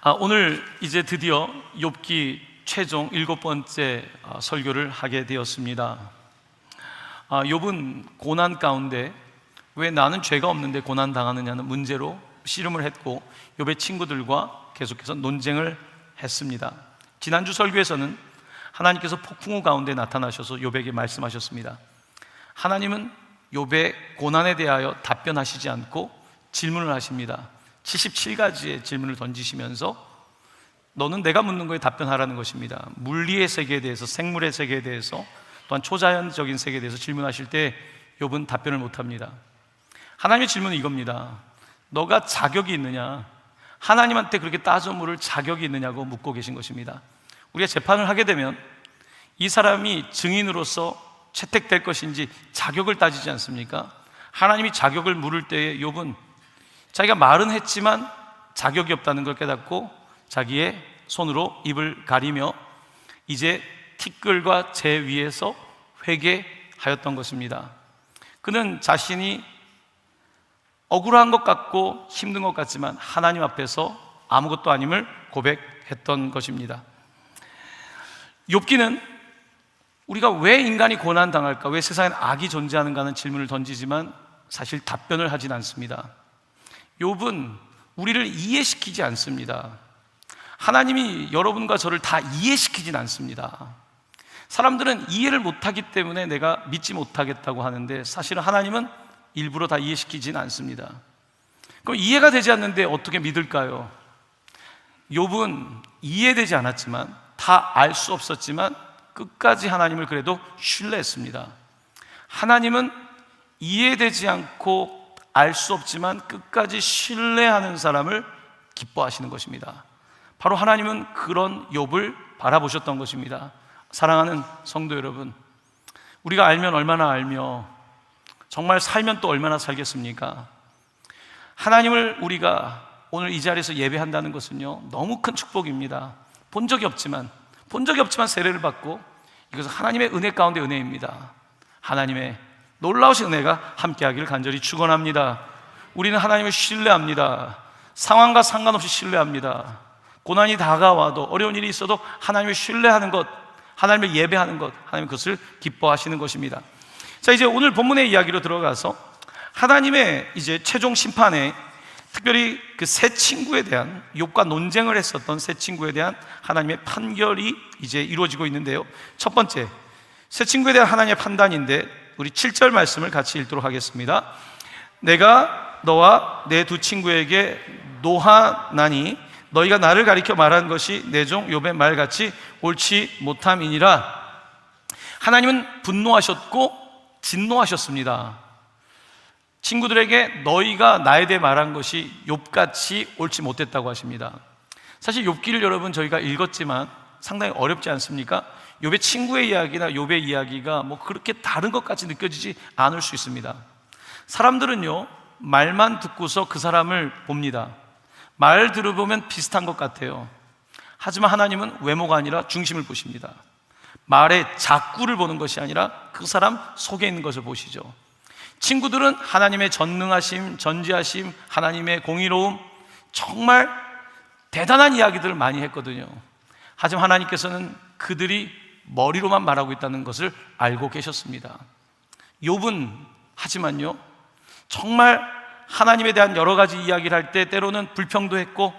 오늘 이제 드디어 욥기 최종 7번째 설교를 하게 되었습니다. 욥은 고난 가운데 왜 나는 죄가 없는데 고난 당하느냐는 문제로 씨름을 했고 욥의 친구들과 계속해서 논쟁을 했습니다. 지난주 설교에서는 하나님께서 폭풍우 가운데 나타나셔서 욥에게 말씀하셨습니다. 하나님은 욥의 고난에 대하여 답변하시지 않고 질문을 하십니다. 77가지의 질문을 던지시면서 너는 내가 묻는 거에 답변하라는 것입니다. 물리의 세계에 대해서, 생물의 세계에 대해서, 또한 초자연적인 세계에 대해서 질문하실 때 욥은 답변을 못합니다. 하나님의 질문은 이겁니다. 너가 자격이 있느냐? 하나님한테 그렇게 따져 물을 자격이 있느냐고 묻고 계신 것입니다. 우리가 재판을 하게 되면 이 사람이 증인으로서 채택될 것인지 자격을 따지지 않습니까? 하나님이 자격을 물을 때에 욥은 자기가 말은 했지만 자격이 없다는 걸 깨닫고 자기의 손으로 입을 가리며 이제 티끌과 재 위에서 회개하였던 것입니다. 그는 자신이 억울한 것 같고 힘든 것 같지만 하나님 앞에서 아무것도 아님을 고백했던 것입니다. 욥기는 우리가 왜 인간이 고난당할까, 왜 세상엔 악이 존재하는가 하는 질문을 던지지만 사실 답변을 하진 않습니다. 욥은 우리를 이해시키지 않습니다. 하나님이 여러분과 저를 다 이해시키진 않습니다. 사람들은 이해를 못하기 때문에 내가 믿지 못하겠다고 하는데 사실은 하나님은 일부러 다 이해시키진 않습니다. 그럼 이해가 되지 않는데 어떻게 믿을까요? 욥은 이해되지 않았지만, 다 알 수 없었지만 끝까지 하나님을 그래도 신뢰했습니다. 하나님은 이해되지 않고 알 수 없지만 끝까지 신뢰하는 사람을 기뻐하시는 것입니다. 바로 하나님은 그런 욥을 바라보셨던 것입니다. 사랑하는 성도 여러분, 우리가 알면 얼마나 알며 정말 살면 또 얼마나 살겠습니까? 하나님을 우리가 오늘 이 자리에서 예배한다는 것은요, 너무 큰 축복입니다. 본 적이 없지만 세례를 받고, 이것은 하나님의 은혜 가운데 은혜입니다. 하나님의 놀라우신 은혜가 함께하기를 간절히 축원합니다. 우리는 하나님을 신뢰합니다. 상황과 상관없이 신뢰합니다. 고난이 다가와도, 어려운 일이 있어도 하나님을 신뢰하는 것, 하나님을 예배하는 것, 하나님 그것을 기뻐하시는 것입니다. 자, 이제 오늘 본문의 이야기로 들어가서 하나님의 이제 최종 심판에, 특별히 그 세 친구에 대한, 욥과 논쟁을 했었던 세 친구에 대한 하나님의 판결이 이제 이루어지고 있는데요. 첫 번째, 세 친구에 대한 하나님의 판단인데 우리 7절 말씀을 같이 읽도록 하겠습니다. 내가 너와 내 두 친구에게 노하나니 너희가 나를 가리켜 말한 것이 내 종 욥의 말같이 옳지 못함이니라. 하나님은 분노하셨고 진노하셨습니다. 친구들에게 너희가 나에 대해 말한 것이 욥같이 옳지 못했다고 하십니다. 사실 욥기를 여러분 저희가 읽었지만 상당히 어렵지 않습니까? 욥의 친구의 이야기나 욥의 이야기가 뭐 그렇게 다른 것 같이 느껴지지 않을 수 있습니다. 사람들은요, 말만 듣고서 그 사람을 봅니다. 말 들어보면 비슷한 것 같아요. 하지만 하나님은 외모가 아니라 중심을 보십니다. 말의 작구를 보는 것이 아니라 그 사람 속에 있는 것을 보시죠. 친구들은 하나님의 전능하심, 전지하심, 하나님의 공의로움, 정말 대단한 이야기들을 많이 했거든요. 하지만 하나님께서는 그들이 머리로만 말하고 있다는 것을 알고 계셨습니다. 욥은 하지만요, 정말 하나님에 대한 여러 가지 이야기를 할 때 때로는 불평도 했고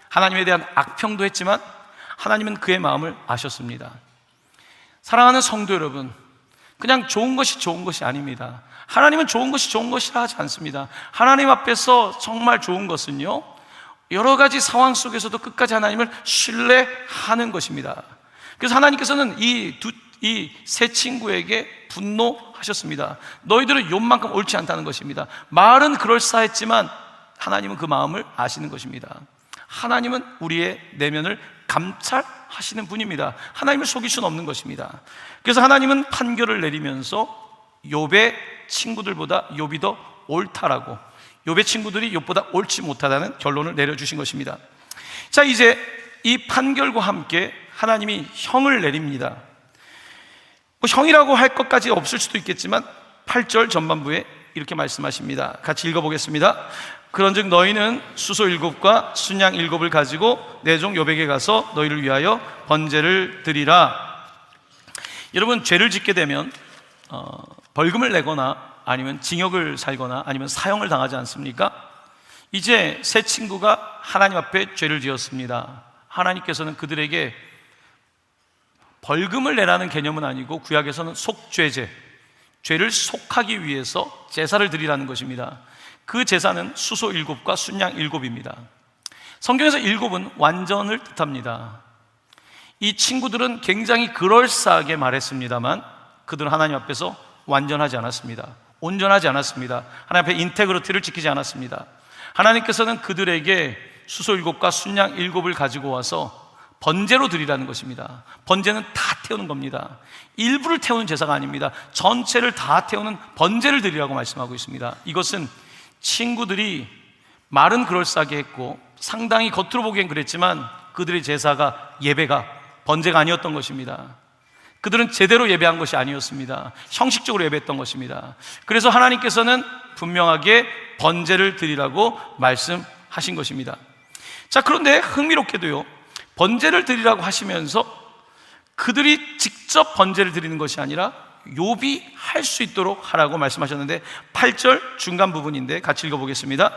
하나님에 대한 악평도 했지만 하나님은 그의 마음을 아셨습니다. 사랑하는 성도 여러분, 그냥 좋은 것이 좋은 것이 아닙니다. 하나님은 좋은 것이 좋은 것이라 하지 않습니다. 하나님 앞에서 정말 좋은 것은요, 여러 가지 상황 속에서도 끝까지 하나님을 신뢰하는 것입니다. 그래서 하나님께서는 이 세 친구에게 분노하셨습니다. 너희들은 욥만큼 옳지 않다는 것입니다. 말은 그럴싸했지만 하나님은 그 마음을 아시는 것입니다. 하나님은 우리의 내면을 감찰하시는 분입니다. 하나님을 속일 수는 없는 것입니다. 그래서 하나님은 판결을 내리면서 욥의 친구들보다 욥이 더 옳다라고, 욥의 친구들이 욥보다 옳지 못하다는 결론을 내려주신 것입니다. 자, 이제 이 판결과 함께 하나님이 형을 내립니다. 뭐 형이라고 할 것까지 없을 수도 있겠지만 8절 전반부에 이렇게 말씀하십니다. 같이 읽어보겠습니다. 그런즉 너희는 수소 7과 순양 7을 가지고 내 종 욥에게 가서 너희를 위하여 번제를 드리라. 여러분, 죄를 짓게 되면 벌금을 내거나 아니면 징역을 살거나 아니면 사형을 당하지 않습니까? 이제 세 친구가 하나님 앞에 죄를 지었습니다. 하나님께서는 그들에게 벌금을 내라는 개념은 아니고 구약에서는 속죄제, 죄를 속하기 위해서 제사를 드리라는 것입니다. 그 제사는 수소 7과 순양 7입니다. 성경에서 7은 완전을 뜻합니다. 이 친구들은 굉장히 그럴싸하게 말했습니다만 그들은 하나님 앞에서 완전하지 않았습니다. 온전하지 않았습니다. 하나님 앞에 인테그리티를 지키지 않았습니다. 하나님께서는 그들에게 수소 7과 순양 7을 가지고 와서 번제로 드리라는 것입니다. 번제는 다 태우는 겁니다. 일부를 태우는 제사가 아닙니다. 전체를 다 태우는 번제를 드리라고 말씀하고 있습니다. 이것은 친구들이 말은 그럴싸하게 했고 상당히 겉으로 보기엔 그랬지만 그들의 제사가, 예배가, 번제가 아니었던 것입니다. 그들은 제대로 예배한 것이 아니었습니다. 형식적으로 예배했던 것입니다. 그래서 하나님께서는 분명하게 번제를 드리라고 말씀하신 것입니다. 자, 그런데 흥미롭게도요, 번제를 드리라고 하시면서 그들이 직접 번제를 드리는 것이 아니라 욥이 할 수 있도록 하라고 말씀하셨는데 8절 중간 부분인데 같이 읽어보겠습니다.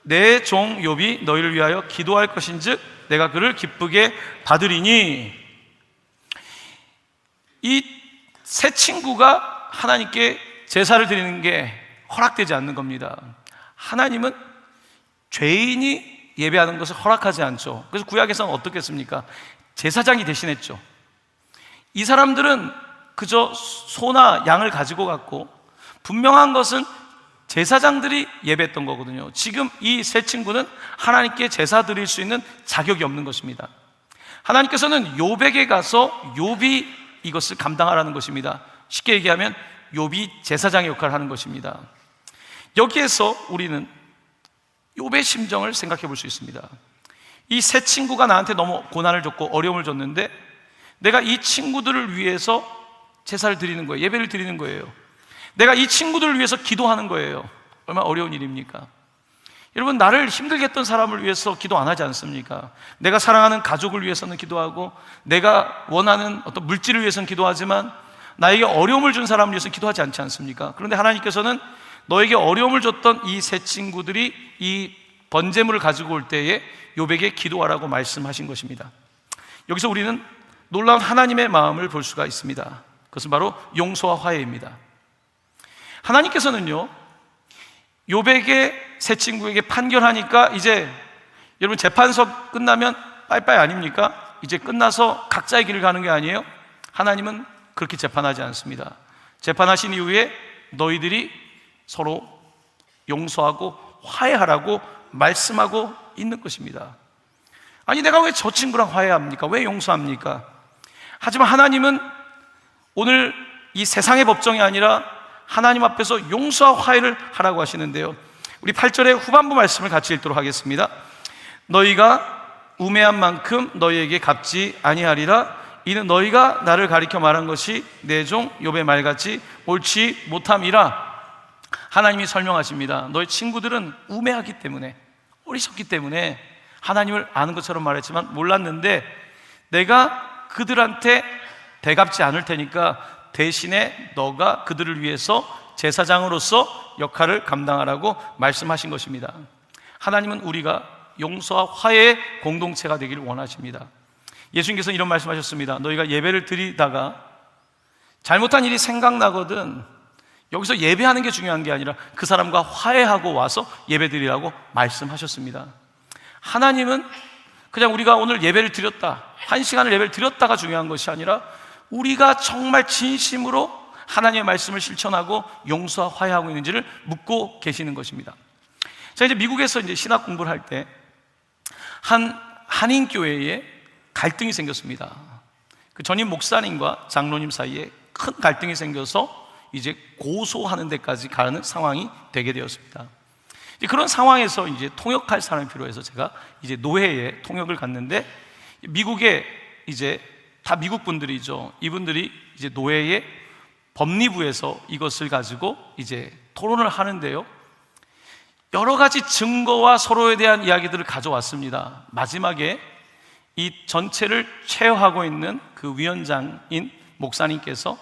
내 종 욥이 너희를 위하여 기도할 것인즉 내가 그를 기쁘게 받으리니. 이 세 친구가 하나님께 제사를 드리는 게 허락되지 않는 겁니다. 하나님은 죄인이 예배하는 것을 허락하지 않죠. 그래서 구약에서는 어떻게 했습니까? 제사장이 대신했죠. 이 사람들은 그저 소나 양을 가지고 갔고 분명한 것은 제사장들이 예배했던 거거든요. 지금 이 세 친구는 하나님께 제사 드릴 수 있는 자격이 없는 것입니다. 하나님께서는 욥에게 가서 욥이 이것을 감당하라는 것입니다. 쉽게 얘기하면 욥이 제사장의 역할을 하는 것입니다. 여기에서 우리는 욥의 심정을 생각해 볼 수 있습니다. 이 세 친구가 나한테 너무 고난을 줬고 어려움을 줬는데 내가 이 친구들을 위해서 제사를 드리는 거예요. 예배를 드리는 거예요. 내가 이 친구들을 위해서 기도하는 거예요. 얼마나 어려운 일입니까? 여러분, 나를 힘들게 했던 사람을 위해서 기도 안 하지 않습니까? 내가 사랑하는 가족을 위해서는 기도하고 내가 원하는 어떤 물질을 위해서는 기도하지만 나에게 어려움을 준 사람을 위해서 기도하지 않지 않습니까? 그런데 하나님께서는 너에게 어려움을 줬던 이 세 친구들이 이 번제물을 가지고 올 때에 욥에게 기도하라고 말씀하신 것입니다. 여기서 우리는 놀라운 하나님의 마음을 볼 수가 있습니다. 그것은 바로 용서와 화해입니다. 하나님께서는요, 욥에게 세 친구에게 판결하니까 이제 여러분 재판서 끝나면 빠이빠이 아닙니까? 이제 끝나서 각자의 길을 가는 게 아니에요. 하나님은 그렇게 재판하지 않습니다. 재판하신 이후에 너희들이 서로 용서하고 화해하라고 말씀하고 있는 것입니다. 아니, 내가 왜 저 친구랑 화해합니까? 왜 용서합니까? 하지만 하나님은 오늘 이 세상의 법정이 아니라 하나님 앞에서 용서와 화해를 하라고 하시는데요, 우리 8절의 후반부 말씀을 같이 읽도록 하겠습니다. 너희가 우매한 만큼 너희에게 갚지 아니하리라. 이는 너희가 나를 가리켜 말한 것이 내 종 욥의 말같이 옳지 못함이라. 하나님이 설명하십니다. 너희 친구들은 우매하기 때문에, 어리석기 때문에 하나님을 아는 것처럼 말했지만 몰랐는데 내가 그들한테 대갚지 않을 테니까 대신에 너가 그들을 위해서 제사장으로서 역할을 감당하라고 말씀하신 것입니다. 하나님은 우리가 용서와 화해의 공동체가 되기를 원하십니다. 예수님께서는 이런 말씀하셨습니다. 너희가 예배를 드리다가 잘못한 일이 생각나거든 여기서 예배하는 게 중요한 게 아니라 그 사람과 화해하고 와서 예배 드리라고 말씀하셨습니다. 하나님은 그냥 우리가 오늘 예배를 드렸다, 1시간을 예배를 드렸다가 중요한 것이 아니라 우리가 정말 진심으로 하나님의 말씀을 실천하고 용서와 화해하고 있는지를 묻고 계시는 것입니다. 자, 이제 미국에서 이제 신학 공부를 할 때 한인 교회에 갈등이 생겼습니다. 그 전임 목사님과 장로님 사이에 큰 갈등이 생겨서 이제 고소하는 데까지 가는 상황이 되게 되었습니다. 이제 그런 상황에서 이제 통역할 사람이 필요해서 제가 이제 노회에 통역을 갔는데, 미국에 이제 다 미국 분들이죠. 이분들이 이제 노회에 법리부에서 이것을 가지고 이제 토론을 하는데요, 여러 가지 증거와 서로에 대한 이야기들을 가져왔습니다. 마지막에 이 전체를 체어하고 있는 그 위원장인 목사님께서,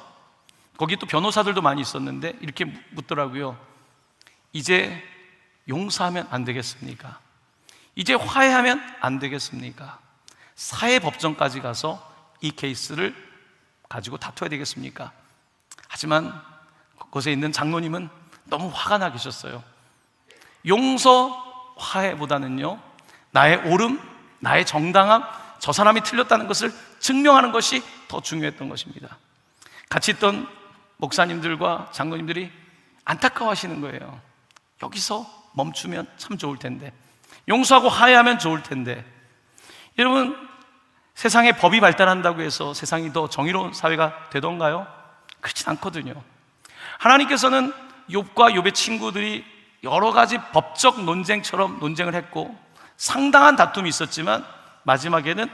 거기 또 변호사들도 많이 있었는데 이렇게 묻더라고요. 이제 용서하면 안 되겠습니까? 이제 화해하면 안 되겠습니까? 사회법정까지 가서 이 케이스를 가지고 다퉈야 되겠습니까? 하지만 그곳에 있는 장로님은 너무 화가 나 계셨어요. 용서, 화해보다는요, 나의 옳음, 나의 정당함, 저 사람이 틀렸다는 것을 증명하는 것이 더 중요했던 것입니다. 같이 있던 목사님들과 장로님들이 안타까워하시는 거예요. 여기서 멈추면 참 좋을 텐데, 용서하고 화해하면 좋을 텐데. 여러분, 세상에 법이 발달한다고 해서 세상이 더 정의로운 사회가 되던가요? 그렇진 않거든요. 하나님께서는 욥과 욥의 친구들이 여러 가지 법적 논쟁처럼 논쟁을 했고 상당한 다툼이 있었지만 마지막에는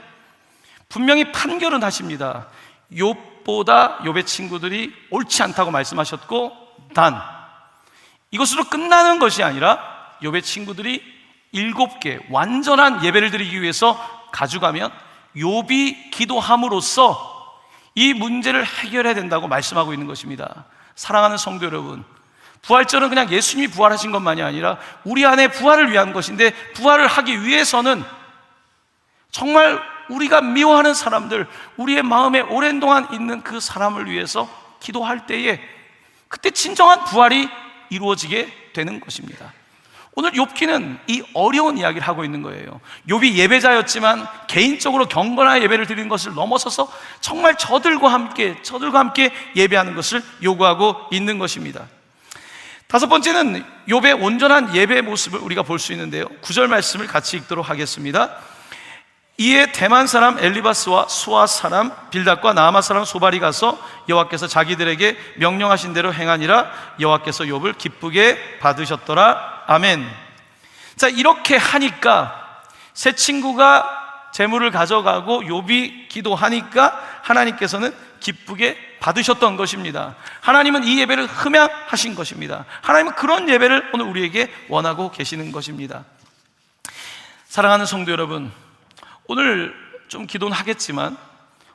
분명히 판결은 하십니다. 욥보다 욥의 친구들이 옳지 않다고 말씀하셨고, 단 이것으로 끝나는 것이 아니라 욥의 친구들이 7개 완전한 예배를 드리기 위해서 가져가면 욥이 기도함으로써 이 문제를 해결해야 된다고 말씀하고 있는 것입니다. 사랑하는 성도 여러분, 부활절은 그냥 예수님이 부활하신 것만이 아니라 우리 안에 부활을 위한 것인데, 부활을 하기 위해서는 정말 우리가 미워하는 사람들, 우리의 마음에 오랜 동안 있는 그 사람을 위해서 기도할 때에 그때 진정한 부활이 이루어지게 되는 것입니다. 오늘 욥기는 이 어려운 이야기를 하고 있는 거예요. 욥이 예배자였지만 개인적으로 경건한 예배를 드리는 것을 넘어서서 정말 저들과 함께 예배하는 것을 요구하고 있는 것입니다. 다섯 번째는 욥의 온전한 예배 모습을 우리가 볼 수 있는데요, 9절 말씀을 같이 읽도록 하겠습니다. 이에 대만 사람 엘리바스와 수아 사람 빌닷과 나아마 사람 소발이 가서 여호와께서 자기들에게 명령하신 대로 행하니라. 여호와께서 욥을 기쁘게 받으셨더라. 아멘. 자, 이렇게 하니까 세 친구가 재물을 가져가고 욥이 기도하니까 하나님께서는 기쁘게 받으셨던 것입니다. 하나님은 이 예배를 흠양하신 것입니다. 하나님은 그런 예배를 오늘 우리에게 원하고 계시는 것입니다. 사랑하는 성도 여러분, 오늘 좀 기도는 하겠지만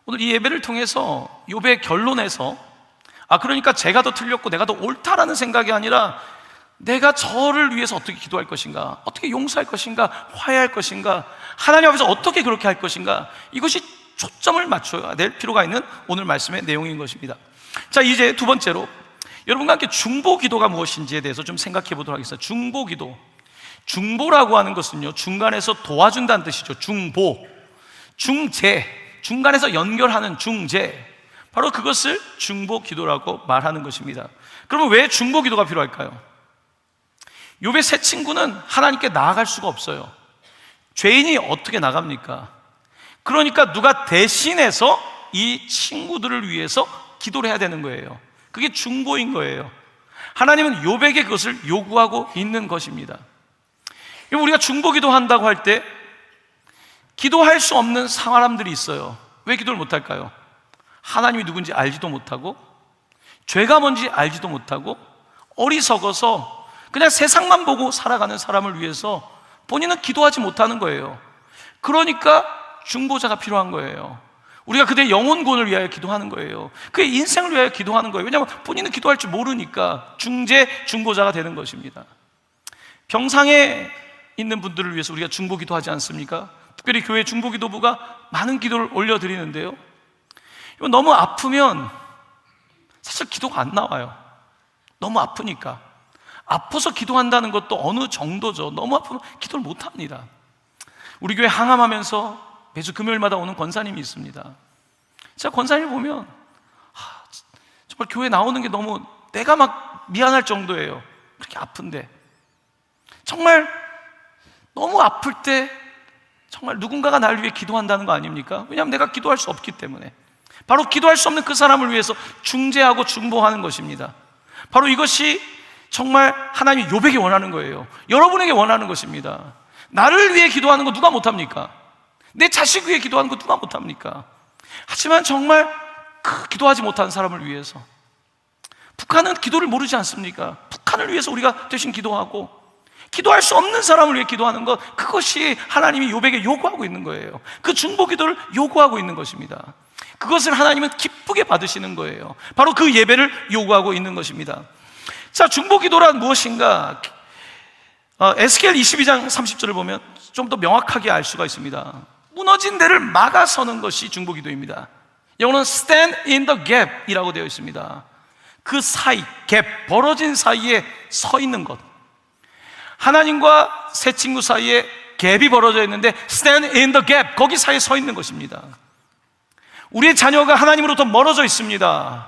오늘 이 예배를 통해서 욥의 결론에서, 그러니까 제가 더 틀렸고 내가 더 옳다라는 생각이 아니라 내가 저를 위해서 어떻게 기도할 것인가, 어떻게 용서할 것인가, 화해할 것인가, 하나님 앞에서 어떻게 그렇게 할 것인가, 이것이 초점을 맞춰야 될 필요가 있는 오늘 말씀의 내용인 것입니다. 자, 이제 두 번째로 여러분과 함께 중보기도가 무엇인지에 대해서 좀 생각해 보도록 하겠습니다. 중보기도, 중보라고 하는 것은요, 중간에서 도와준다는 뜻이죠. 중보, 중재, 중간에서 연결하는 중재, 바로 그것을 중보기도라고 말하는 것입니다. 그러면 왜 중보기도가 필요할까요? 욥의 세 친구는 하나님께 나아갈 수가 없어요. 죄인이 어떻게 나갑니까? 그러니까 누가 대신해서 이 친구들을 위해서 기도를 해야 되는 거예요. 그게 중보인 거예요. 하나님은 욥에게 그것을 요구하고 있는 것입니다. 우리가 중보기도 한다고 할 때 기도할 수 없는 사람들이 있어요. 왜 기도를 못할까요? 하나님이 누군지 알지도 못하고, 죄가 뭔지 알지도 못하고, 어리석어서 그냥 세상만 보고 살아가는 사람을 위해서 본인은 기도하지 못하는 거예요. 그러니까 중보자가 필요한 거예요. 우리가 그들의 영혼권을 위하여 기도하는 거예요. 그의 인생을 위하여 기도하는 거예요. 왜냐하면 본인은 기도할 줄 모르니까 중보자가 되는 것입니다. 병상에 있는 분들을 위해서 우리가 중보기도 하지 않습니까? 특별히 교회 중보기도부가 많은 기도를 올려드리는데요, 너무 아프면 사실 기도가 안 나와요. 너무 아프니까. 아파서 기도한다는 것도 어느 정도죠. 너무 아프면 기도를 못합니다. 우리 교회 항암하면서 매주 금요일마다 오는 권사님이 있습니다. 제가 권사님을 보면 정말 교회 나오는 게 너무 내가 막 미안할 정도예요. 그렇게 아픈데 정말 너무 아플 때 정말 누군가가 나를 위해 기도한다는 거 아닙니까? 왜냐하면 내가 기도할 수 없기 때문에. 바로 기도할 수 없는 그 사람을 위해서 중재하고 중보하는 것입니다. 바로 이것이 정말 하나님이 욥에게 원하는 거예요. 여러분에게 원하는 것입니다. 나를 위해 기도하는 거 누가 못합니까? 내 자식 위해 기도하는 거 누가 못합니까? 하지만 정말 기도하지 못하는 사람을 위해서, 북한은 기도를 모르지 않습니까? 북한을 위해서 우리가 대신 기도하고, 기도할 수 없는 사람을 위해 기도하는 것, 그것이 하나님이 욥에게 요구하고 있는 거예요. 그 중보 기도를 요구하고 있는 것입니다. 그것을 하나님은 기쁘게 받으시는 거예요. 바로 그 예배를 요구하고 있는 것입니다. 자, 중보 기도란 무엇인가? 에스겔 22장 30절을 보면 좀 더 명확하게 알 수가 있습니다. 무너진 데를 막아서는 것이 중보 기도입니다. 영어는 stand in the gap 이라고 되어 있습니다. 그 사이, 갭, 벌어진 사이에 서 있는 것. 하나님과 새 친구 사이에 갭이 벌어져 있는데 stand in the gap, 거기 사이에 서 있는 것입니다. 우리의 자녀가 하나님으로부터 멀어져 있습니다.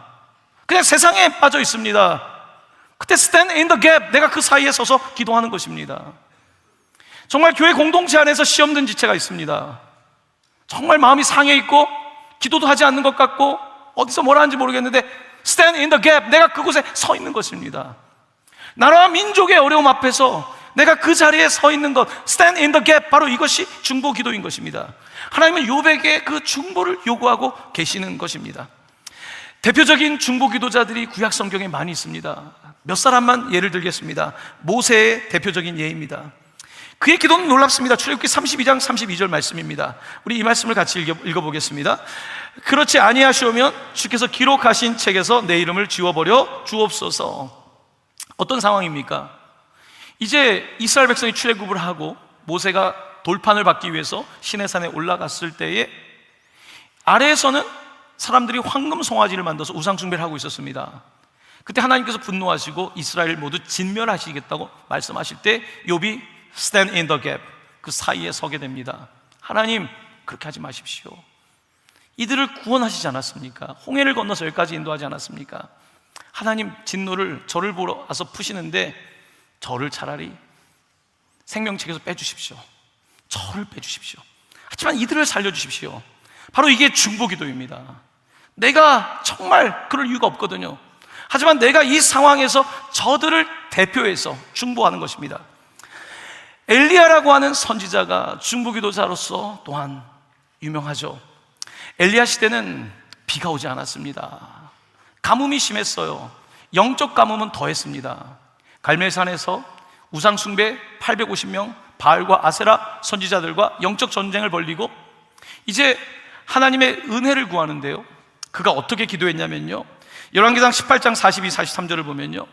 그냥 세상에 빠져 있습니다. 그때 stand in the gap, 내가 그 사이에 서서 기도하는 것입니다. 정말 교회 공동체 안에서 시험 든 지체가 있습니다. 정말 마음이 상해 있고 기도도 하지 않는 것 같고 어디서 뭘 하는지 모르겠는데 stand in the gap, 내가 그곳에 서 있는 것입니다. 나라와 민족의 어려움 앞에서 내가 그 자리에 서 있는 것, stand in the gap, 바로 이것이 중보 기도인 것입니다. 하나님은 욥에게 그 중보를 요구하고 계시는 것입니다. 대표적인 중보 기도자들이 구약 성경에 많이 있습니다. 몇 사람만 예를 들겠습니다. 모세의 대표적인 예입니다. 그의 기도는 놀랍습니다. 출애굽기 32장 32절 말씀입니다. 우리 이 말씀을 같이 읽어보겠습니다. 그렇지 아니하시오면 주께서 기록하신 책에서 내 이름을 지워버려 주옵소서. 어떤 상황입니까? 이제 이스라엘 백성이 출애굽을 하고 모세가 돌판을 받기 위해서 시내산에 올라갔을 때에 아래에서는 사람들이 황금 송아지를 만들어서 우상 숭배를 하고 있었습니다. 그때 하나님께서 분노하시고 이스라엘 모두 진멸하시겠다고 말씀하실 때 욥이 stand in the gap, 그 사이에 서게 됩니다. 하나님, 그렇게 하지 마십시오. 이들을 구원하시지 않았습니까? 홍해를 건너서 여기까지 인도하지 않았습니까? 하나님 진노를 저를 보러 와서 푸시는데 저를 차라리 생명책에서 빼주십시오. 저를 빼주십시오. 하지만 이들을 살려주십시오. 바로 이게 중보 기도입니다. 내가 정말 그럴 이유가 없거든요. 하지만 내가 이 상황에서 저들을 대표해서 중보하는 것입니다. 엘리야라고 하는 선지자가 중보 기도자로서 또한 유명하죠. 엘리야 시대는 비가 오지 않았습니다. 가뭄이 심했어요. 영적 가뭄은 더했습니다. 갈멜산에서 우상 숭배 850명, 바알과 아세라 선지자들과 영적 전쟁을 벌이고 이제 하나님의 은혜를 구하는데요, 그가 어떻게 기도했냐면요, 열왕기상 18장 42, 43절을 보면요,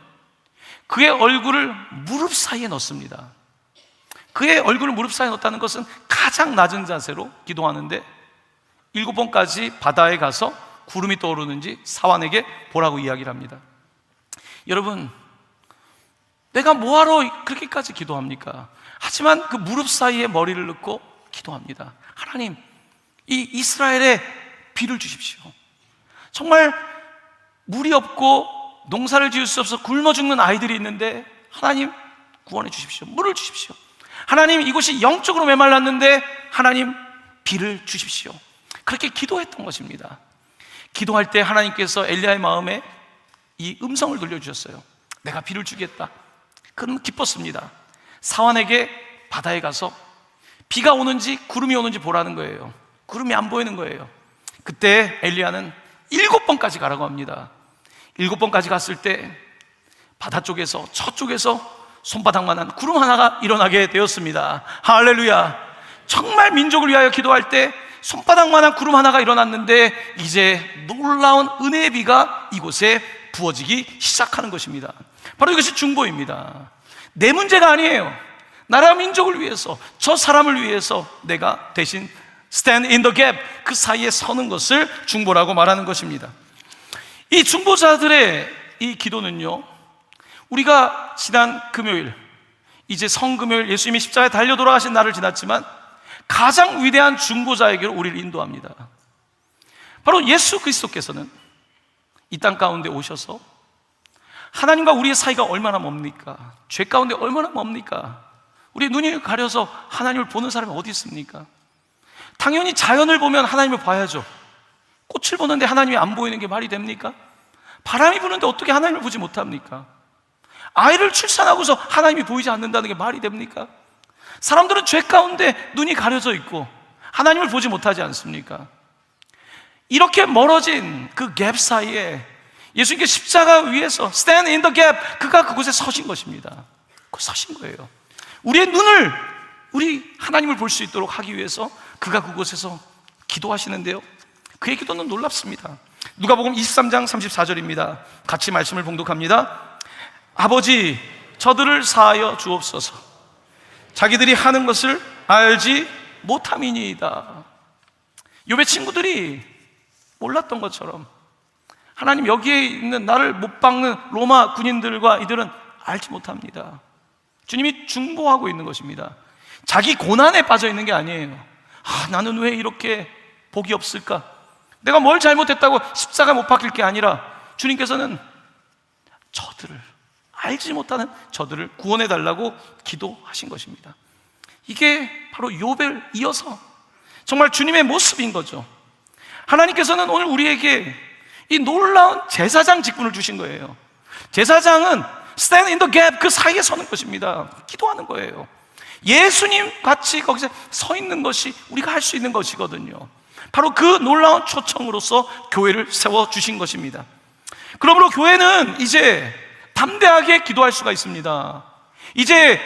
그의 얼굴을 무릎 사이에 넣습니다. 그의 얼굴을 무릎 사이에 넣었다는 것은 가장 낮은 자세로 기도하는데 7번까지 바다에 가서 구름이 떠오르는지 사환에게 보라고 이야기를 합니다. 여러분, 내가 뭐하러 그렇게까지 기도합니까? 하지만 그 무릎 사이에 머리를 넣고 기도합니다. 하나님, 이 이스라엘에 비를 주십시오. 정말 물이 없고 농사를 지을 수 없어 굶어 죽는 아이들이 있는데 하나님 구원해 주십시오. 물을 주십시오. 하나님, 이곳이 영적으로 메말랐는데 하나님 비를 주십시오. 그렇게 기도했던 것입니다. 기도할 때 하나님께서 엘리야의 마음에 이 음성을 들려주셨어요. 내가 비를 주겠다. 그는 기뻤습니다. 사환에게 바다에 가서 비가 오는지 구름이 오는지 보라는 거예요. 구름이 안 보이는 거예요. 그때 엘리야는 7번까지 가라고 합니다. 7번까지 갔을 때 바다 쪽에서, 저쪽에서 손바닥만한 구름 하나가 일어나게 되었습니다. 할렐루야. 정말 민족을 위하여 기도할 때 손바닥만한 구름 하나가 일어났는데 이제 놀라운 은혜의 비가 이곳에 부어지기 시작하는 것입니다. 바로 이것이 중보입니다. 내 문제가 아니에요. 나라 민족을 위해서, 저 사람을 위해서 내가 대신 stand in the gap, 그 사이에 서는 것을 중보라고 말하는 것입니다. 이 중보자들의 이 기도는요, 우리가 지난 금요일, 이제 성금요일, 예수님이 십자가에 달려 돌아가신 날을 지났지만 가장 위대한 중보자에게로 우리를 인도합니다. 바로 예수 그리스도께서는 이 땅 가운데 오셔서 하나님과 우리의 사이가 얼마나 멉니까? 죄 가운데 얼마나 멉니까? 우리 눈이 가려서 하나님을 보는 사람이 어디 있습니까? 당연히 자연을 보면 하나님을 봐야죠. 꽃을 보는데 하나님이 안 보이는 게 말이 됩니까? 바람이 부는데 어떻게 하나님을 보지 못합니까? 아이를 출산하고서 하나님이 보이지 않는다는 게 말이 됩니까? 사람들은 죄 가운데 눈이 가려져 있고 하나님을 보지 못하지 않습니까? 이렇게 멀어진 그 갭 사이에 예수님께 십자가 위에서 stand in the gap, 그가 그곳에 서신 것입니다. 그 서신 거예요. 우리의 눈을, 우리 하나님을 볼 수 있도록 하기 위해서 그가 그곳에서 기도하시는데요, 그의 기도는 놀랍습니다. 누가복음 23장 34절입니다. 같이 말씀을 봉독합니다. 아버지, 저들을 사하여 주옵소서. 자기들이 하는 것을 알지 못함이니이다. 욥의 친구들이 몰랐던 것처럼 하나님, 여기에 있는 나를 못 박는 로마 군인들과 이들은 알지 못합니다. 주님이 중보하고 있는 것입니다. 자기 고난에 빠져 있는 게 아니에요. 나는 왜 이렇게 복이 없을까? 내가 뭘 잘못했다고 십자가 못 박힐 게 아니라 주님께서는 저들을, 알지 못하는 저들을 구원해 달라고 기도하신 것입니다. 이게 바로 욥을 이어서 정말 주님의 모습인 거죠. 하나님께서는 오늘 우리에게 이 놀라운 제사장 직분을 주신 거예요. 제사장은 stand in the gap, 그 사이에 서는 것입니다. 기도하는 거예요. 예수님 같이 거기서 서 있는 것이 우리가 할 수 있는 것이거든요. 바로 그 놀라운 초청으로서 교회를 세워주신 것입니다. 그러므로 교회는 이제 담대하게 기도할 수가 있습니다. 이제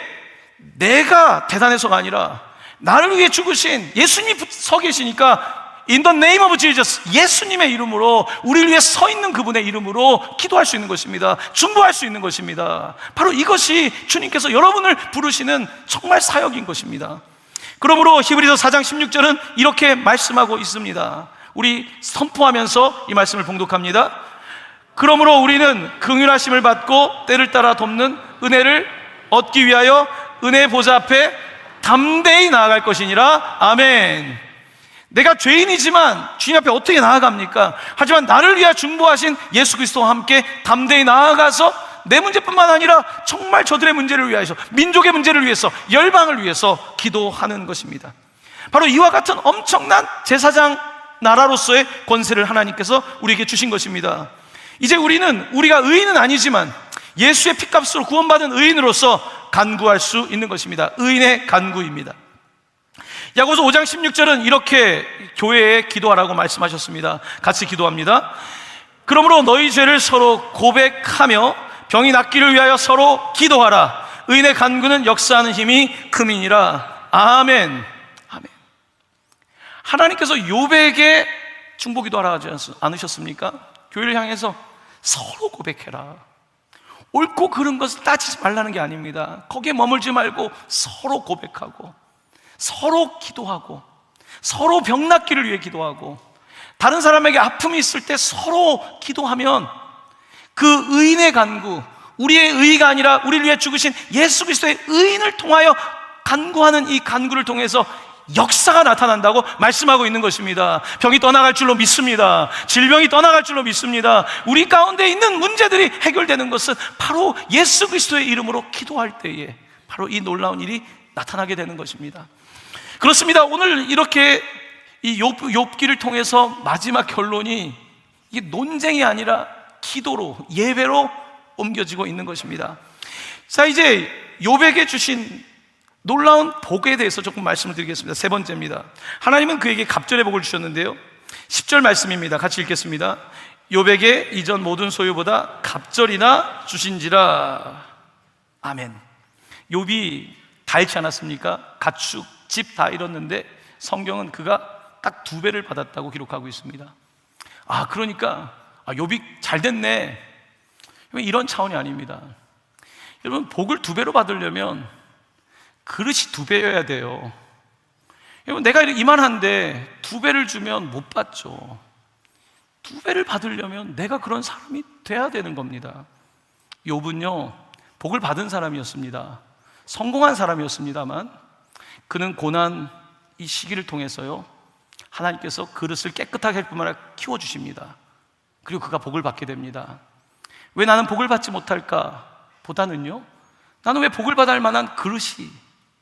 내가 대단해서가 아니라 나를 위해 죽으신 예수님이 서 계시니까 In the name of Jesus, 예수님의 이름으로, 우리를 위해 서 있는 그분의 이름으로 기도할 수 있는 것입니다. 중보할 수 있는 것입니다. 바로 이것이 주님께서 여러분을 부르시는 정말 사역인 것입니다. 그러므로 히브리서 4장 16절은 이렇게 말씀하고 있습니다. 우리 선포하면서 이 말씀을 봉독합니다. 그러므로 우리는 긍휼하심을 받고 때를 따라 돕는 은혜를 얻기 위하여 은혜 보좌 앞에 담대히 나아갈 것이니라. 아멘. 내가 죄인이지만 주님 앞에 어떻게 나아갑니까? 하지만 나를 위해 중보하신 예수 그리스도와 함께 담대히 나아가서 내 문제뿐만 아니라 정말 저들의 문제를 위해서, 민족의 문제를 위해서, 열방을 위해서 기도하는 것입니다. 바로 이와 같은 엄청난 제사장 나라로서의 권세를 하나님께서 우리에게 주신 것입니다. 이제 우리가 의인은 아니지만 예수의 피값으로 구원받은 의인으로서 간구할 수 있는 것입니다. 의인의 간구입니다. 야고보서 5장 16절은 이렇게 교회에 기도하라고 말씀하셨습니다. 같이 기도합니다. 그러므로 너희 죄를 서로 고백하며 병이 낫기를 위하여 서로 기도하라. 의인의 간구는 역사하는 힘이 큼이니라. 아멘. 아멘. 하나님께서 욥에게 중보기도하라 하지 않으셨습니까? 교회를 향해서 서로 고백해라. 옳고 그른 것을 따지지 말라는 게 아닙니다. 거기에 머물지 말고 서로 고백하고, 서로 기도하고, 서로 병 낫기를 위해 기도하고, 다른 사람에게 아픔이 있을 때 서로 기도하면 그 의인의 간구, 우리의 의가 아니라 우리를 위해 죽으신 예수 그리스도의 의인을 통하여 간구하는 이 간구를 통해서 역사가 나타난다고 말씀하고 있는 것입니다. 병이 떠나갈 줄로 믿습니다. 질병이 떠나갈 줄로 믿습니다. 우리 가운데 있는 문제들이 해결되는 것은 바로 예수 그리스도의 이름으로 기도할 때에 바로 이 놀라운 일이 나타나게 되는 것입니다. 그렇습니다. 오늘 이렇게 이 욥기를 통해서 마지막 결론이 이게 논쟁이 아니라 기도로, 예배로 옮겨지고 있는 것입니다. 자, 이제 욥에게 주신 놀라운 복에 대해서 조금 말씀을 드리겠습니다. 세 번째입니다. 하나님은 그에게 갑절의 복을 주셨는데요, 10절 말씀입니다. 같이 읽겠습니다. 욥에게 이전 모든 소유보다 갑절이나 주신지라. 아멘. 욥이 다 잃지 않았습니까? 가축, 집 다 잃었는데 성경은 그가 딱 2배를 받았다고 기록하고 있습니다. 그러니까 욥이 잘 됐네, 이런 차원이 아닙니다. 여러분, 복을 2배로 받으려면 그릇이 2배여야 돼요. 여러분, 내가 이만한데 2배를 주면 못 받죠. 2배를 받으려면 내가 그런 사람이 돼야 되는 겁니다. 욥은요, 복을 받은 사람이었습니다. 성공한 사람이었습니다만 그는 고난 이 시기를 통해서요, 하나님께서 그릇을 깨끗하게 할 뿐만 아니라 키워주십니다. 그리고 그가 복을 받게 됩니다. 왜 나는 복을 받지 못할까 보다는요, 나는 왜 복을 받을 만한 그릇이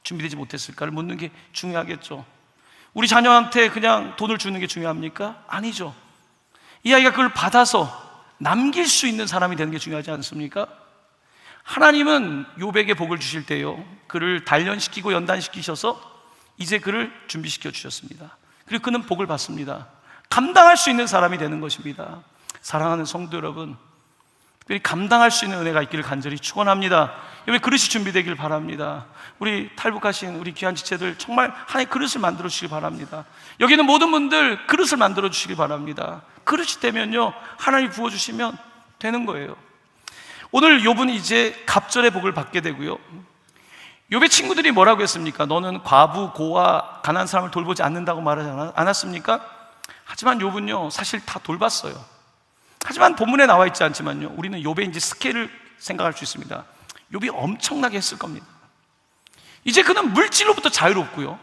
준비되지 못했을까를 묻는 게 중요하겠죠. 우리 자녀한테 그냥 돈을 주는 게 중요합니까? 아니죠. 이 아이가 그걸 받아서 남길 수 있는 사람이 되는 게 중요하지 않습니까? 하나님은 욥에게 복을 주실 때요, 그를 단련시키고 연단시키셔서 이제 그를 준비시켜 주셨습니다. 그리고 그는 복을 받습니다. 감당할 수 있는 사람이 되는 것입니다. 사랑하는 성도 여러분, 특별히 감당할 수 있는 은혜가 있기를 간절히 축원합니다. 여기 그릇이 준비되길 바랍니다. 우리 탈북하신 우리 귀한 지체들 정말 하나의 그릇을 만들어 주시기 바랍니다. 여기 있는 모든 분들 그릇을 만들어 주시기 바랍니다. 그릇이 되면요, 하나님이 부어주시면 되는 거예요. 오늘 욥은 이제 갑절의 복을 받게 되고요, 욥의 친구들이 뭐라고 했습니까? 너는 과부, 고아, 가난한 사람을 돌보지 않는다고 말하지 않았습니까? 하지만 욥은요, 사실 다 돌봤어요. 하지만 본문에 나와 있지 않지만요, 우리는 욥의 이제 스케일을 생각할 수 있습니다. 욥이 엄청나게 했을 겁니다. 이제 그는 물질로부터 자유롭고요,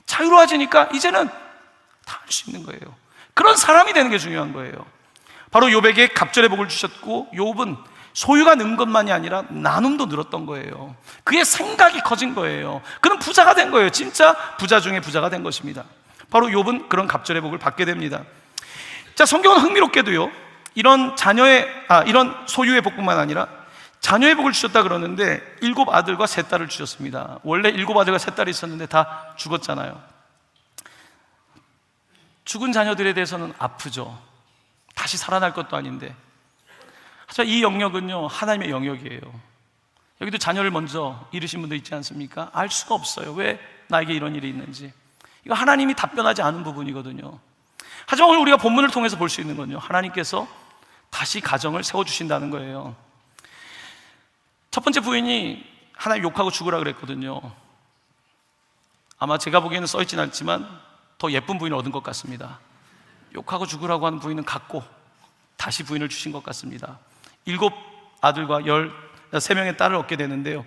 자유로워지니까 이제는 다 할 수 있는 거예요. 그런 사람이 되는 게 중요한 거예요. 바로 욥에게 갑절의 복을 주셨고, 욥은 소유가 는 것만이 아니라 나눔도 늘었던 거예요. 그의 생각이 커진 거예요. 그는 부자가 된 거예요. 진짜 부자 중에 부자가 된 것입니다. 바로 욥은 그런 갑절의 복을 받게 됩니다. 자, 성경은 흥미롭게도요, 이런 이런 소유의 복뿐만 아니라 자녀의 복을 주셨다 그러는데 7 아들과 3 딸을 주셨습니다. 원래 7 아들과 3 딸이 있었는데 다 죽었잖아요. 죽은 자녀들에 대해서는 아프죠. 다시 살아날 것도 아닌데. 하지만 이 영역은요, 하나님의 영역이에요. 여기도 자녀를 먼저 잃으신 분도 있지 않습니까? 알 수가 없어요. 왜 나에게 이런 일이 있는지. 이거 하나님이 답변하지 않은 부분이거든요. 하지만 오늘 우리가 본문을 통해서 볼 수 있는 건요, 하나님께서 다시 가정을 세워주신다는 거예요. 첫 번째 부인이 하나님 욕하고 죽으라 그랬거든요. 아마 제가 보기에는 써있진 않지만 더 예쁜 부인을 얻은 것 같습니다. 욕하고 죽으라고 하는 부인은 갖고 다시 부인을 주신 것 같습니다. 7 아들과 13명의 딸을 얻게 되는데요,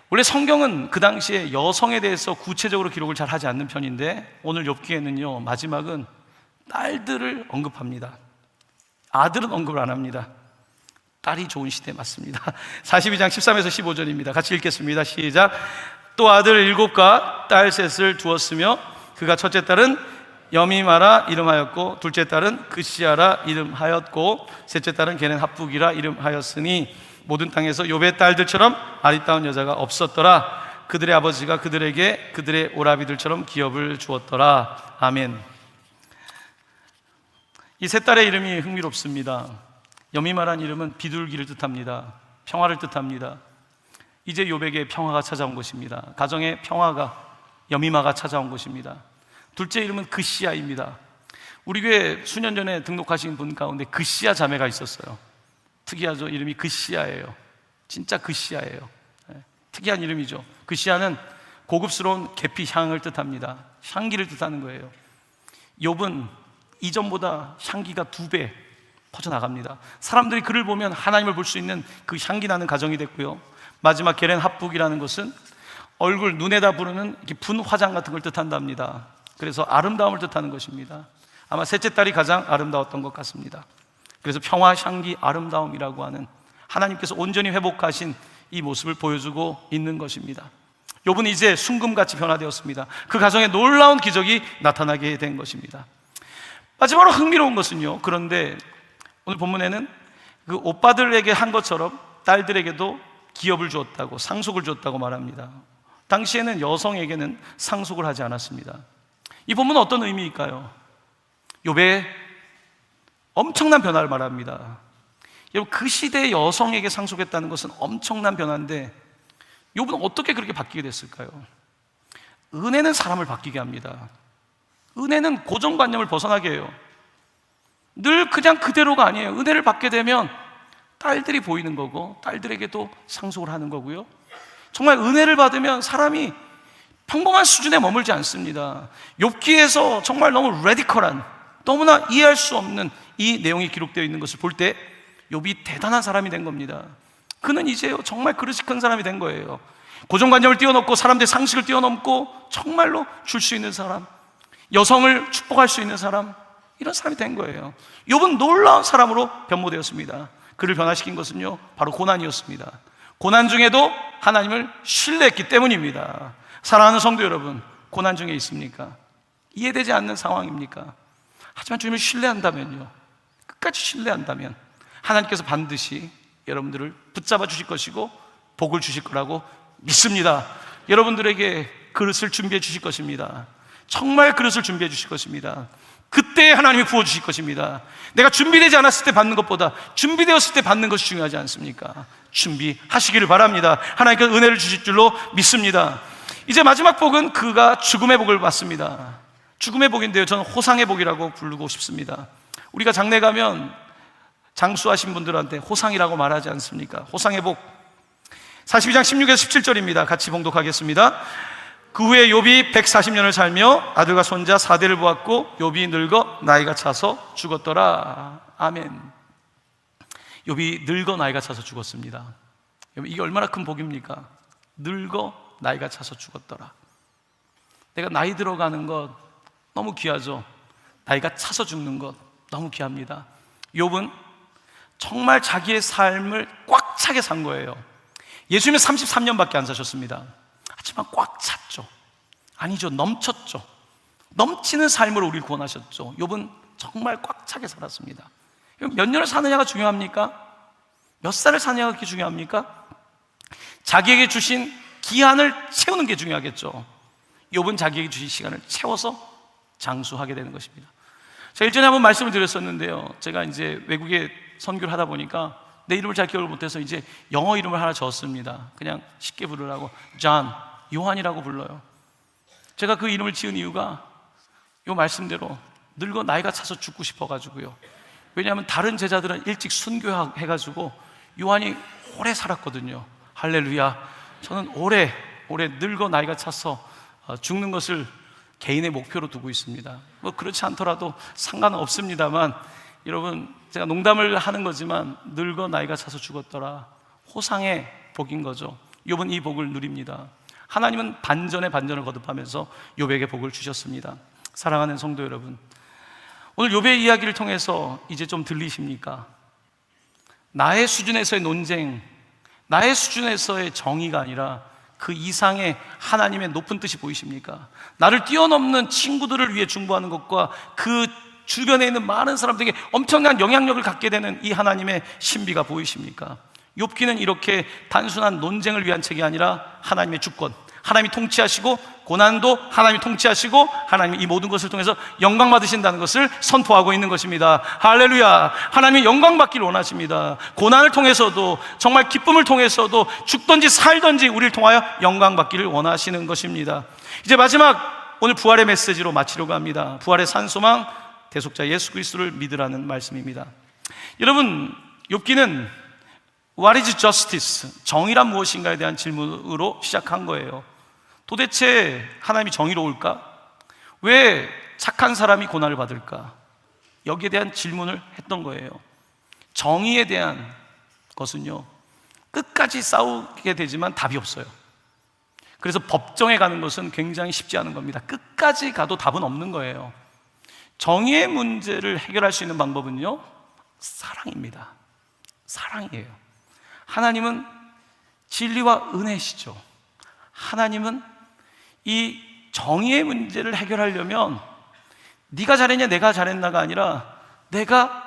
원래 성경은 그 당시에 여성에 대해서 구체적으로 기록을 잘 하지 않는 편인데, 오늘 욥기에는요, 마지막은 딸들을 언급합니다. 아들은 언급을 안 합니다. 딸이 좋은 시대 맞습니다. 42장 13에서 15절입니다. 같이 읽겠습니다. 시작. 또 아들 7과 딸 3을 두었으며 그가 첫째 딸은 여미마라 이름하였고 둘째 딸은 그시아라 이름하였고 셋째 딸은 걔는 합북이라 이름하였으니 모든 땅에서 욥의 딸들처럼 아리따운 여자가 없었더라. 그들의 아버지가 그들에게 그들의 오라비들처럼 기업을 주었더라. 아멘. 이 3 딸의 이름이 흥미롭습니다. 여미마란 이름은 비둘기를 뜻합니다. 평화를 뜻합니다. 이제 욥에게 평화가 찾아온 것입니다. 가정의 평화가, 여미마가 찾아온 것입니다. 둘째 이름은 그시아입니다. 우리 교회 수년 전에 등록하신 분 가운데 그시아 자매가 있었어요. 특이하죠? 이름이 그시아예요. 진짜 그시아예요. 특이한 이름이죠. 그시아는 고급스러운 계피 향을 뜻합니다. 향기를 뜻하는 거예요. 욥은 이전보다 향기가 2배 퍼져나갑니다. 사람들이 그를 보면 하나님을 볼 수 있는 그 향기 나는 가정이 됐고요, 마지막 게렌 합북이라는 것은 얼굴, 눈에다 부르는 분 화장 같은 걸 뜻한답니다. 그래서 아름다움을 뜻하는 것입니다. 아마 셋째 딸이 가장 아름다웠던 것 같습니다. 그래서 평화, 향기, 아름다움이라고 하는 하나님께서 온전히 회복하신 이 모습을 보여주고 있는 것입니다. 욥은 이제 순금같이 변화되었습니다. 그 가정에 놀라운 기적이 나타나게 된 것입니다. 마지막으로 흥미로운 것은요, 그런데 오늘 본문에는 그 오빠들에게 한 것처럼 딸들에게도 기업을 주었다고, 상속을 주었다고 말합니다. 당시에는 여성에게는 상속을 하지 않았습니다. 이 본문은 어떤 의미일까요? 욥의 엄청난 변화를 말합니다. 여러분, 그 시대의 여성에게 상속했다는 것은 엄청난 변화인데 욥은 어떻게 그렇게 바뀌게 됐을까요? 은혜는 사람을 바뀌게 합니다. 은혜는 고정관념을 벗어나게 해요. 늘 그냥 그대로가 아니에요. 은혜를 받게 되면 딸들이 보이는 거고 딸들에게도 상속을 하는 거고요, 정말 은혜를 받으면 사람이 평범한 수준에 머물지 않습니다. 욥기에서 정말 너무 레디컬한, 너무나 이해할 수 없는 이 내용이 기록되어 있는 것을 볼 때 욥이 대단한 사람이 된 겁니다. 그는 이제 정말 그릇이 큰 사람이 된 거예요. 고정관념을 뛰어넘고 사람들의 상식을 뛰어넘고 정말로 줄 수 있는 사람, 여성을 축복할 수 있는 사람, 이런 사람이 된 거예요. 욥은 놀라운 사람으로 변모되었습니다. 그를 변화시킨 것은요, 바로 고난이었습니다. 고난 중에도 하나님을 신뢰했기 때문입니다. 사랑하는 성도 여러분, 고난 중에 있습니까? 이해되지 않는 상황입니까? 하지만 주님을 신뢰한다면요, 끝까지 신뢰한다면 하나님께서 반드시 여러분들을 붙잡아 주실 것이고 복을 주실 거라고 믿습니다. 여러분들에게 그릇을 준비해 주실 것입니다. 정말 그릇을 준비해 주실 것입니다. 그때 하나님이 부어주실 것입니다. 내가 준비되지 않았을 때 받는 것보다 준비되었을 때 받는 것이 중요하지 않습니까? 준비하시기를 바랍니다. 하나님께서 은혜를 주실 줄로 믿습니다. 이제 마지막 복은 그가 죽음의 복을 받습니다. 죽음의 복인데요, 저는 호상의 복이라고 부르고 싶습니다. 우리가 장례 가면 장수하신 분들한테 호상이라고 말하지 않습니까? 호상의 복. 42장 16에서 17절입니다. 같이 봉독하겠습니다. 그 후에 욥이 140년을 살며 아들과 손자 4대를 보았고 욥이 늙어 나이가 차서 죽었더라. 아멘. 욥이 늙어 나이가 차서 죽었습니다. 이게 얼마나 큰 복입니까? 늙어 나이가 차서 죽었더라. 내가 나이 들어가는 것 너무 귀하죠. 나이가 차서 죽는 것 너무 귀합니다. 욥은 정말 자기의 삶을 꽉 차게 산 거예요. 예수님은 33년밖에 안 사셨습니다. 하지만 꽉 찼죠. 아니죠, 넘쳤죠. 넘치는 삶으로 우리를 구원하셨죠. 욥은 정말 꽉 차게 살았습니다. 몇 년을 사느냐가 중요합니까? 몇 살을 사느냐가 그렇게 중요합니까? 자기에게 주신 기한을 채우는 게 중요하겠죠. 욥은 자기에게 주신 시간을 채워서 장수하게 되는 것입니다. 제가 일전에 한번 말씀을 드렸었는데요, 제가 이제 외국에 선교를 하다 보니까 내 이름을 잘 기억을 못해서 이제 영어 이름을 하나 적었습니다. 그냥 쉽게 부르라고. 존, 요한이라고 불러요. 제가 그 이름을 지은 이유가 이 말씀대로 늙어 나이가 차서 죽고 싶어가지고요. 왜냐하면 다른 제자들은 일찍 순교해가지고 요한이 오래 살았거든요. 할렐루야. 저는 오래 늙어 나이가 차서 죽는 것을 개인의 목표로 두고 있습니다. 뭐 그렇지 않더라도 상관은 없습니다만, 여러분, 제가 농담을 하는 거지만 늙어 나이가 차서 죽었더라. 호상의 복인 거죠. 욥은 이 복을 누립니다. 하나님은 반전에 반전을 거듭하면서 욥에게 복을 주셨습니다. 사랑하는 성도 여러분, 오늘 욥의 이야기를 통해서 이제 좀 들리십니까? 나의 수준에서의 논쟁, 나의 수준에서의 정의가 아니라 그 이상의 하나님의 높은 뜻이 보이십니까? 나를 뛰어넘는 친구들을 위해 중보하는 것과 그 주변에 있는 많은 사람들에게 엄청난 영향력을 갖게 되는 이 하나님의 신비가 보이십니까? 욥기는 이렇게 단순한 논쟁을 위한 책이 아니라 하나님의 주권, 하나님이 통치하시고 고난도 하나님이 통치하시고 하나님이 이 모든 것을 통해서 영광 받으신다는 것을 선포하고 있는 것입니다. 할렐루야. 하나님이 영광 받기를 원하십니다. 고난을 통해서도, 정말 기쁨을 통해서도, 죽든지 살든지 우리를 통하여 영광 받기를 원하시는 것입니다. 이제 마지막 오늘 부활의 메시지로 마치려고 합니다. 부활의 산소망, 대속자 예수 그리스도를 믿으라는 말씀입니다. 여러분, 욥기는 What is justice? 정의란 무엇인가에 대한 질문으로 시작한 거예요. 도대체 하나님이 정의로울까? 왜 착한 사람이 고난을 받을까? 여기에 대한 질문을 했던 거예요. 정의에 대한 것은요, 끝까지 싸우게 되지만 답이 없어요. 그래서 법정에 가는 것은 굉장히 쉽지 않은 겁니다. 끝까지 가도 답은 없는 거예요. 정의의 문제를 해결할 수 있는 방법은요, 사랑입니다. 사랑이에요. 하나님은 진리와 은혜시죠. 하나님은 이 정의의 문제를 해결하려면 네가 잘했냐 내가 잘했나가 아니라 내가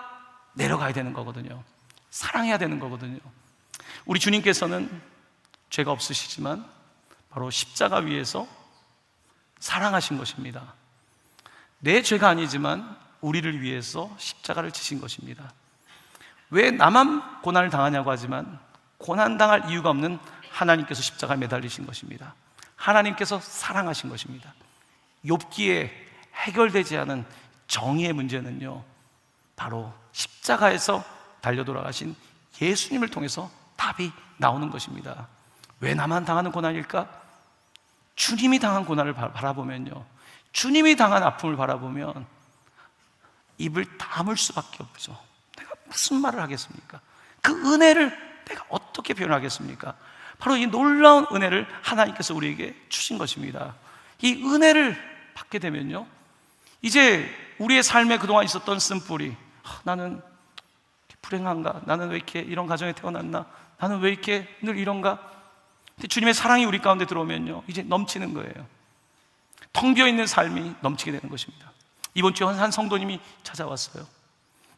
내려가야 되는 거거든요. 사랑해야 되는 거거든요. 우리 주님께서는 죄가 없으시지만 바로 십자가 위에서 사랑하신 것입니다. 내 죄가 아니지만 우리를 위해서 십자가를 지신 것입니다. 왜 나만 고난을 당하냐고 하지만 고난당할 이유가 없는 하나님께서 십자가에 매달리신 것입니다. 하나님께서 사랑하신 것입니다. 욥기에 해결되지 않은 정의의 문제는요, 바로 십자가에서 달려 돌아가신 예수님을 통해서 답이 나오는 것입니다. 왜 나만 당하는 고난일까? 주님이 당한 고난을 바라보면요, 주님이 당한 아픔을 바라보면 입을 다물 수밖에 없죠. 내가 무슨 말을 하겠습니까? 그 은혜를 내가 어떻게 표현하겠습니까? 바로 이 놀라운 은혜를 하나님께서 우리에게 주신 것입니다. 이 은혜를 받게 되면요, 이제 우리의 삶에 그동안 있었던 쓴뿌리, 나는 불행한가? 나는 왜 이렇게 이런 가정에 태어났나? 나는 왜 이렇게 늘 이런가? 근데 주님의 사랑이 우리 가운데 들어오면요, 이제 넘치는 거예요. 텅 비어있는 삶이 넘치게 되는 것입니다. 이번 주에 한 성도님이 찾아왔어요.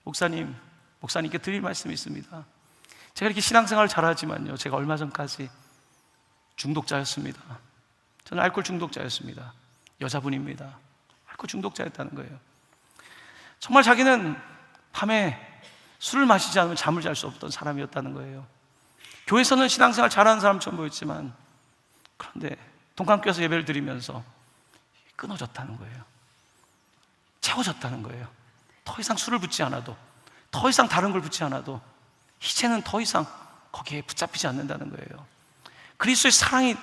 목사님께 드릴 말씀이 있습니다. 제가 이렇게 신앙생활을 잘하지만요, 제가 얼마 전까지 중독자였습니다. 저는 알코올 중독자였습니다. 여자분입니다. 알코올 중독자였다는 거예요. 정말 자기는 밤에 술을 마시지 않으면 잠을 잘 수 없던 사람이었다는 거예요. 교회에서는 신앙생활 잘하는 사람처럼 보였지만, 그런데 동강교회에서 예배를 드리면서 끊어졌다는 거예요. 채워졌다는 거예요. 더 이상 술을 붓지 않아도, 더 이상 다른 걸 붓지 않아도 이제는 더 이상 거기에 붙잡히지 않는다는 거예요. 그리스도의 사랑이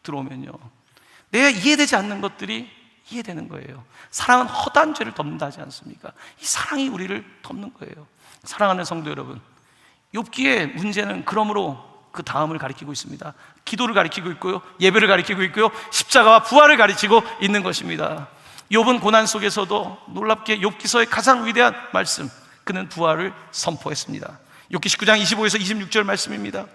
들어오면요, 내가 이해되지 않는 것들이 이해되는 거예요. 사랑은 허다한 죄를 덮는다 하지 않습니까? 이 사랑이 우리를 덮는 거예요. 사랑하는 성도 여러분, 욥기의 문제는 그러므로 그 다음을 가리키고 있습니다. 기도를 가리키고 있고요, 예배를 가리키고 있고요, 십자가와 부활을 가리키고 있는 것입니다. 욥은 고난 속에서도 놀랍게 욥기서의 가장 위대한 말씀, 그는 부활을 선포했습니다. 욥기 19장 25에서 26절 말씀입니다.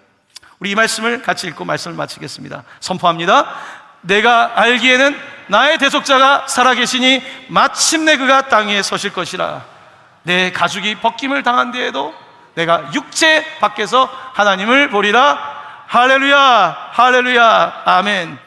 우리 이 말씀을 같이 읽고 말씀을 마치겠습니다. 선포합니다. 내가 알기에는 나의 대속자가 살아계시니 마침내 그가 땅 위에 서실 것이라. 내 가죽이 벗김을 당한 뒤에도 내가 육체 밖에서 하나님을 보리라. 할렐루야, 할렐루야, 아멘.